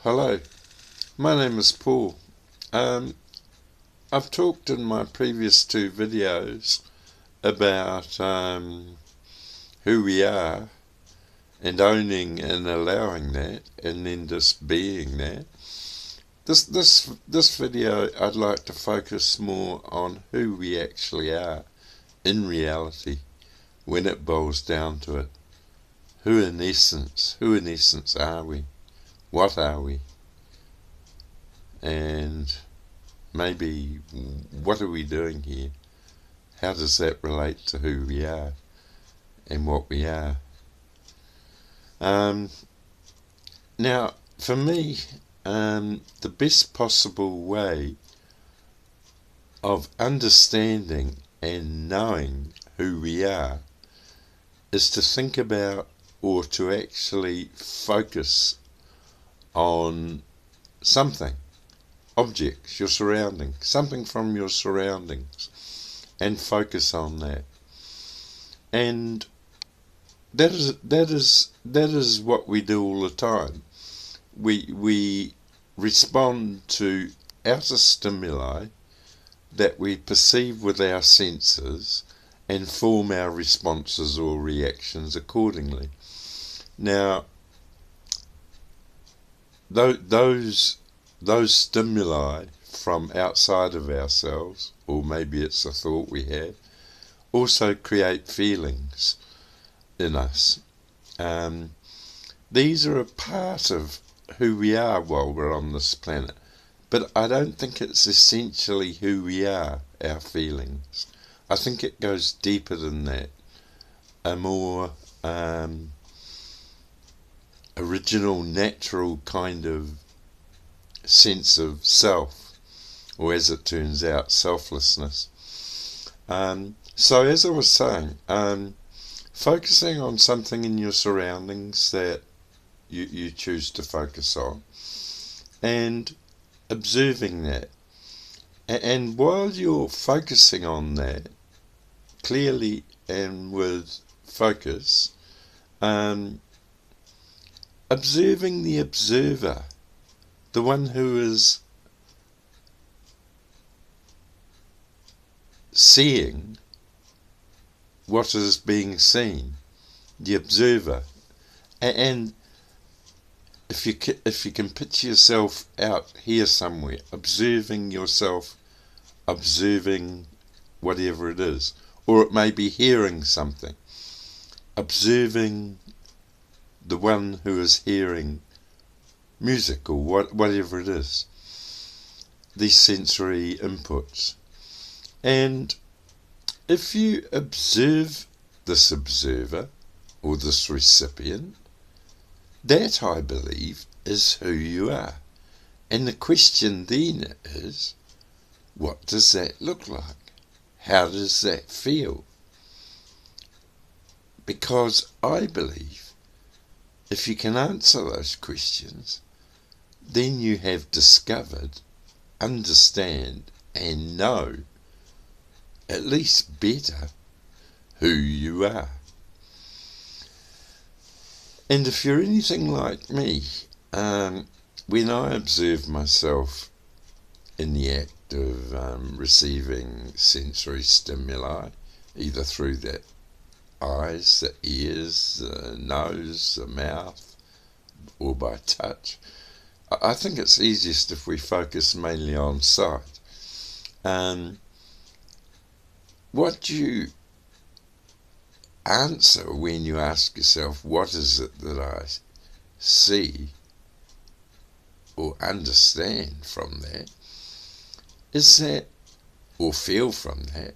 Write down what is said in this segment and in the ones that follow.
Hello, my name is Paul. I've talked in my previous two videos about who we are and owning and allowing that, and then just being that. This video I'd like to focus more on who we actually are in reality when it boils down to it. Who in essence are we? What are we? And maybe what are we doing here? How does that relate to who we are and what we are? Now, for me, the best possible way of understanding and knowing who we are is to think about, or to actually focus on something, objects, your surroundings, something from your surroundings, and focus on that. And that is what we do all the time. We respond to outer stimuli that we perceive with our senses and form our responses or reactions accordingly. Now, those stimuli from outside of ourselves, or maybe it's a thought we have, also create feelings in us. These are a part of who we are while we're on this planet, but I don't think it's essentially who we are, our feelings. I think it goes deeper than that, a more original, natural kind of sense of self, or as it turns out, selflessness. So as I was saying, focusing on something in your surroundings that you choose to focus on, and observing that. And while you're focusing on that, clearly and with focus, observing the observer, the one who is seeing what is being seen, the observer. And if you can picture yourself out here somewhere, observing yourself, observing whatever it is, or it may be hearing something, observing the one who is hearing music or whatever it is, these sensory inputs. And if you observe this observer or this recipient, that, I believe, is who you are. And the question then is, what does that look like? How does that feel? Because I believe if you can answer those questions, then you have discovered, understand, and know, at least better, who you are. And if you're anything like me, when I observe myself in the act of receiving sensory stimuli, either through the eyes, the ears, the nose, the mouth, or by touch, I think it's easiest if we focus mainly on sight. What you answer when you ask yourself, what is it that I see or understand from that, is that, or feel from that,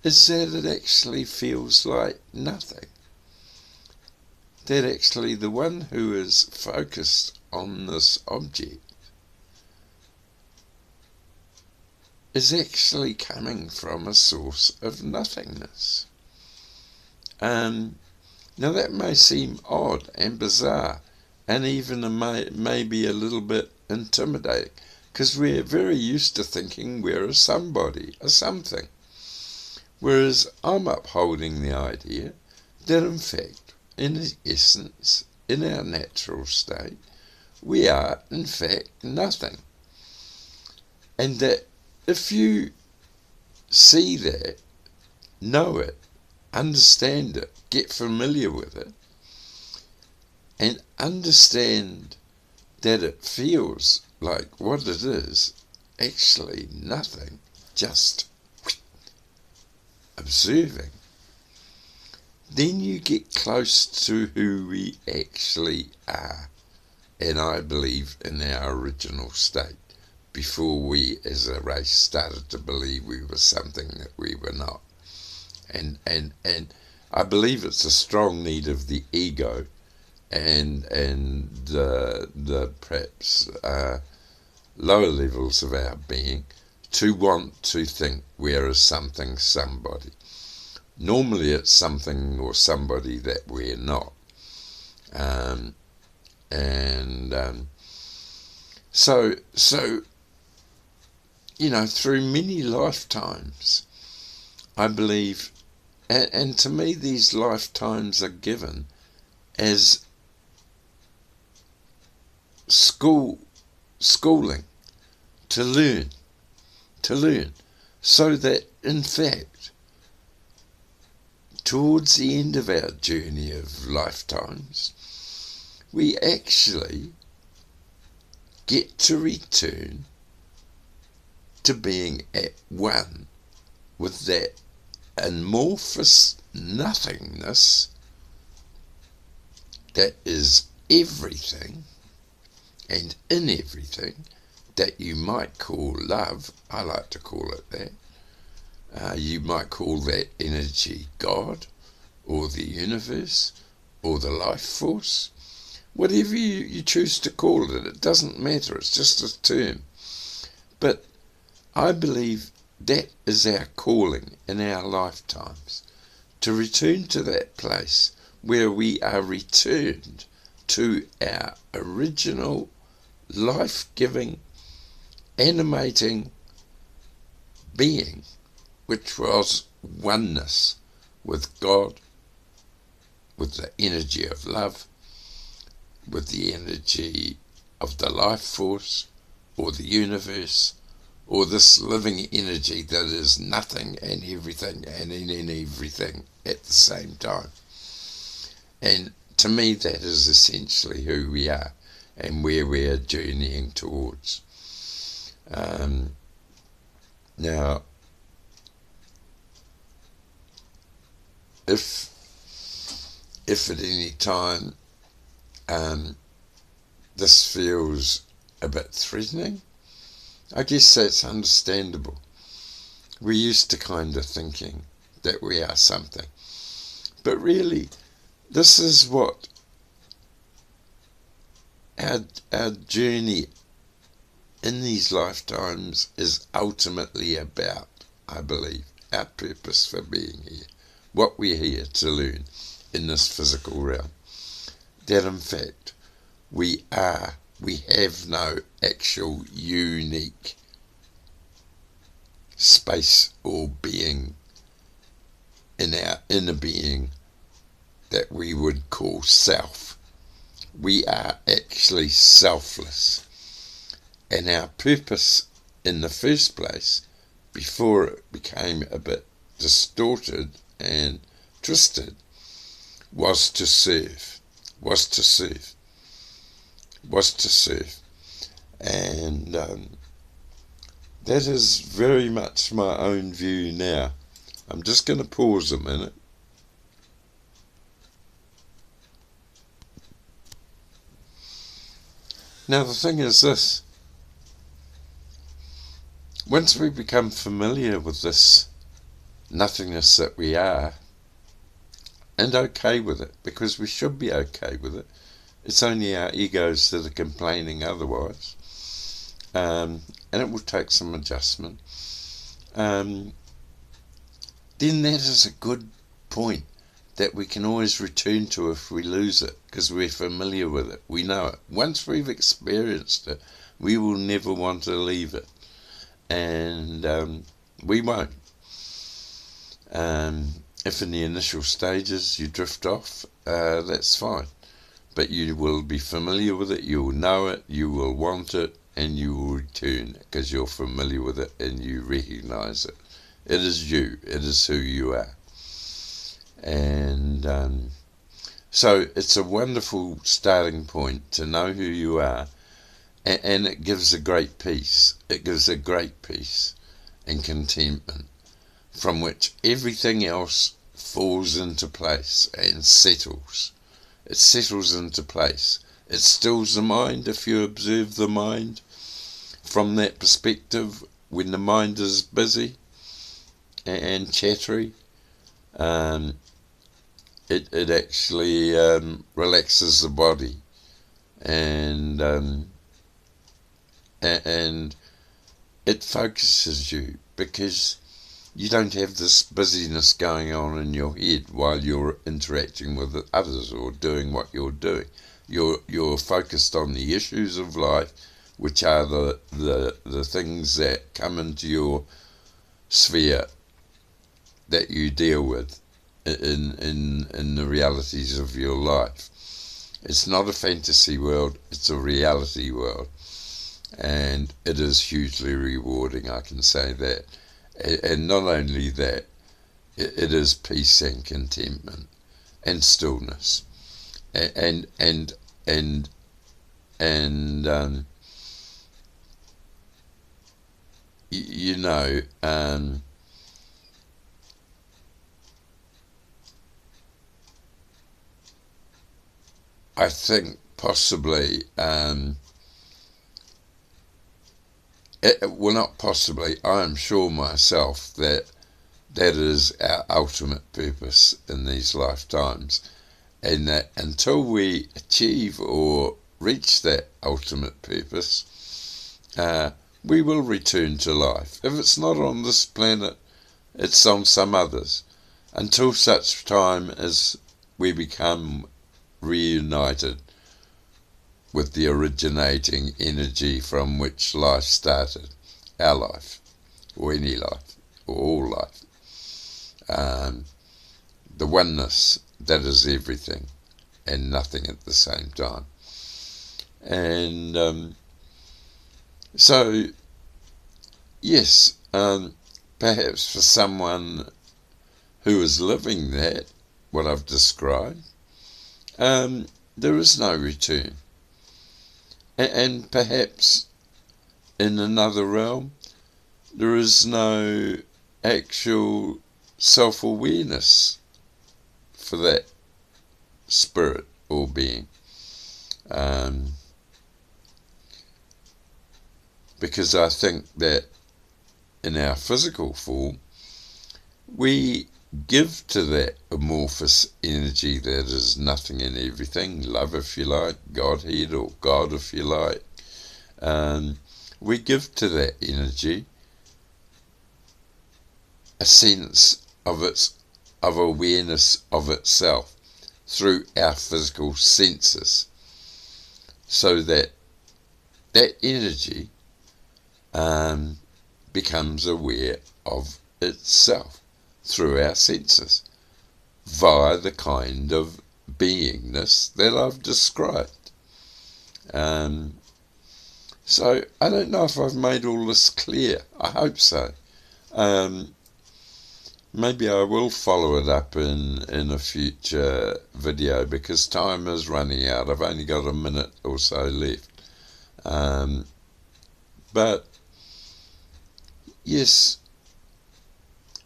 is that it actually feels like nothing. That actually the one who is focused on this object is actually coming from a source of nothingness. Now that may seem odd and bizarre, and even maybe a little bit intimidating, because we're very used to thinking we're a somebody, a something. Whereas I'm upholding the idea that in fact, in essence, in our natural state, we are in fact nothing. And that if you see that, know it, understand it, get familiar with it, and understand that it feels like what it is actually nothing, just observing, then you get close to who we actually are, and I believe in our original state, before we as a race started to believe we were something that we were not. And I believe it's a strong need of the ego and the perhaps lower levels of our being to want to think we're something, somebody. Normally it's something or somebody that we're not. So through many lifetimes, I believe, and to me these lifetimes are given as schooling, to learn, so that in fact, towards the end of our journey of lifetimes, we actually get to return to being at one with that amorphous nothingness that is everything and in everything that you might call love. I like to call it that. You might call that energy God, or the universe, or the life force. Whatever you choose to call it, it doesn't matter, it's just a term. But I believe that is our calling in our lifetimes, to return to that place where we are returned to our original life-giving, animating being, which was oneness with God, with the energy of love, with the energy of the life force, or the universe, or this living energy that is nothing and everything and in everything at the same time. And to me that is essentially who we are and where we are journeying towards. Now, if at any time this feels a bit threatening, I guess that's understandable. We're used to kind of thinking that we are something. But really, this is what our journey in these lifetimes is ultimately about, I believe. Our purpose for being here. What we're here to learn in this physical realm. That in fact, we have no actual unique space or being in our inner being that we would call self. We are actually selfless. And our purpose in the first place, before it became a bit distorted and twisted, was to serve. And that is very much my own view now. I'm just going to pause a minute. Now the thing is this. Once we become familiar with this nothingness that we are, and okay with it, because we should be okay with it, it's only our egos that are complaining otherwise, and it will take some adjustment, then that is a good point that we can always return to if we lose it, because we're familiar with it, we know it. Once we've experienced it, we will never want to leave it, and we won't. If in the initial stages you drift off, that's fine. but you will be familiar with it, you will know it, you will want it, and you will return because you're familiar with it and you recognize it. It is you, it is who you are. And so it's a wonderful starting point to know who you are, and it gives a great peace. It gives a great peace and contentment from which everything else falls into place and settles. It settles into place. It stills the mind if you observe the mind from that perspective. When the mind is busy and chattery, it actually relaxes the body, and it focuses you, because you don't have this busyness going on in your head while you're interacting with others or doing what you're doing. You're focused on the issues of life, which are the things that come into your sphere that you deal with in the realities of your life. It's not a fantasy world, it's a reality world, and it is hugely rewarding, I can say that. And not only that, it is peace and contentment and stillness, and you know, I think possibly, well, not possibly, I am sure myself that is our ultimate purpose in these lifetimes, and that until we achieve or reach that ultimate purpose, we will return to life. If it's not on this planet, it's on some others, until such time as we become reunited with the originating energy from which life started, our life, or any life, or all life. The oneness that is everything and nothing at the same time. And so, yes, perhaps for someone who is living that, what I've described, there is no return. And perhaps in another realm, there is no actual self-awareness for that spirit or being. Because I think that in our physical form, we give to that amorphous energy that is nothing and everything, love if you like, Godhead or God if you like, we give to that energy a sense of awareness of itself through our physical senses, so that energy becomes aware of itself through our senses, via the kind of beingness that I've described. So I don't know if I've made all this clear. I hope so. Maybe I will follow it up in a future video, because time is running out. I've only got a minute or so left. But yes,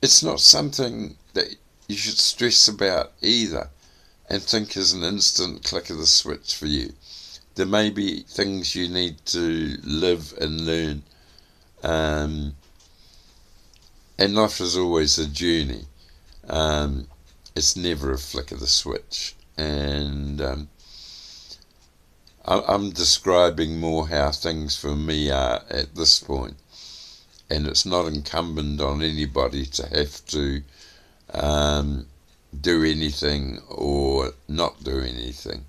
it's not something that you should stress about either and think is an instant click of the switch for you. There may be things you need to live and learn, and life is always a journey. It's never a flick of the switch, and I'm describing more how things for me are at this point. And it's not incumbent on anybody to have to do anything or not do anything.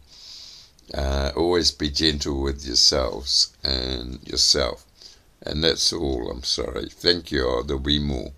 Always be gentle with yourselves and yourself. And that's all, I'm sorry. Thank you. There'll be more.